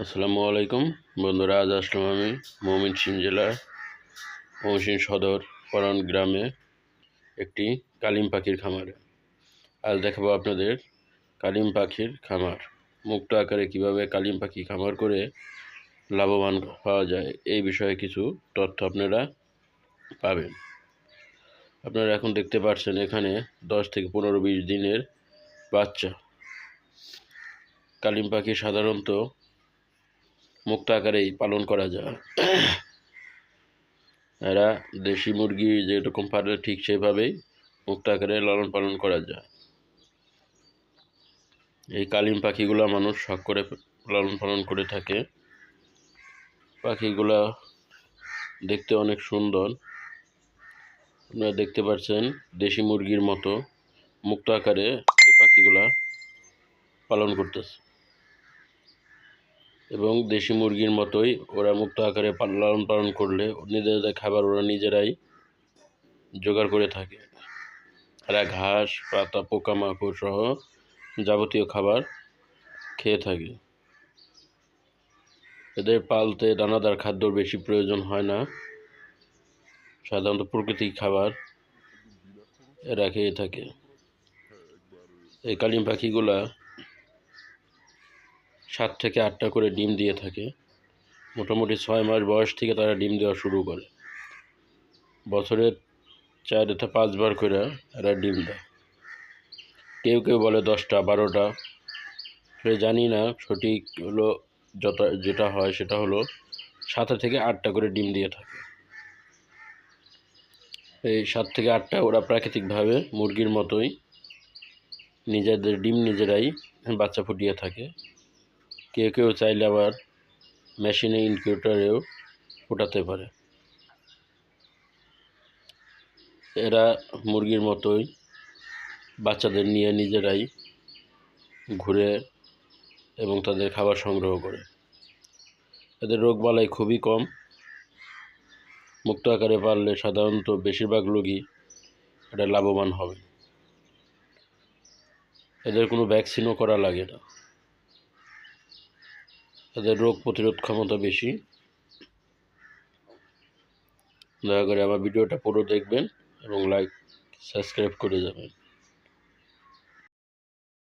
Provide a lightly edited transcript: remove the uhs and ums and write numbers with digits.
আসসালামু আলাইকুম বন্ধুরা, আজ আসলাম আমি ময়মনসিংহ জেলার ময়মনসিংহ সদর পরান গ্রামে একটি কালিম পাখির খামারে। আজ দেখাবো আপনাদের কালিম পাখির খামার, মুক্ত আকারে কিভাবে কালিম পাখি খামার করে লাভবান হওয়া যায় এই বিষয়ে কিছু তথ্য আপনারা পাবেন। আপনারা এখন দেখতে পাচ্ছেন এখানে 10 থেকে 15-20 দিনের বাচ্চা কালিম পাখি সাধারণত মুক্ত আকারেই পালন করা যায়। এরা দেশি মুরগি যেরকম পারে ঠিক সেভাবেই মুক্ত আকারে লালন পালন করা যায়। এই কালিম পাখিগুলা মানুষ শখ করে লালন পালন করে থাকে। পাখিগুলা দেখতে অনেক সুন্দর। আপনারা দেখতে পাচ্ছেন দেশি মুরগির মতো মুক্ত আকারে এই পাখিগুলা পালন করতেছে এবং দেশি মুরগির মতোই ওরা মুক্ত আকারে লালন পালন করলে নিজেদের খাবার ওরা নিজেরাই জোগাড় করে থাকে। এরা ঘাস, পাতা, পোকামাকড় সহ যাবতীয় খাবার খেয়ে থাকে। এদের পালতে দানাদার খাদ্যর বেশি প্রয়োজন হয় না, সাধারণত প্রাকৃতিক খাবার এরা খেয়ে থাকে। এই কালিম পাখিগুলা 7 থেকে 8টা করে ডিম দিয়ে থাকে। মোটামুটি 6 মাস বয়স থেকে তারা ডিম দেওয়া শুরু করে। বছরে 4 থেকে 5 বার করে এরা ডিম দেয়। কেউ কেউ বলে 10টা 12টা, সে জানি না সঠিক হলো। যেটা হয় সেটা হলো 7 থেকে 8টা করে ডিম দিয়ে থাকে। এই 7 থেকে 8টা ওরা প্রাকৃতিকভাবে মুরগির মতোই নিজেদের ডিম নিজেরাই বাচ্চা ফুটিয়ে থাকে। কেউ কেউ চাইলে আবার মেশিনে ইনকিউবেটরেও ফোটাতে পারে। এরা মুরগির মতোই বাচ্চাদের নিয়ে নিজেরাই ঘুরে এবং তাদের খাবার সংগ্রহ করে। এদের রোগবালাই খুবই কম। মুক্ত আকারে পাললে সাধারণত বেশিরভাগ লোকই এটা লাভবান হবে। এদের কোনো ভ্যাকসিনও করা লাগে না। এদের রোগ প্রতিরোধ ক্ষমতা বেশি। দয়া করে আমার ভিডিওটা পুরো দেখবেন এবং লাইক সাবস্ক্রাইব করে যাবেন।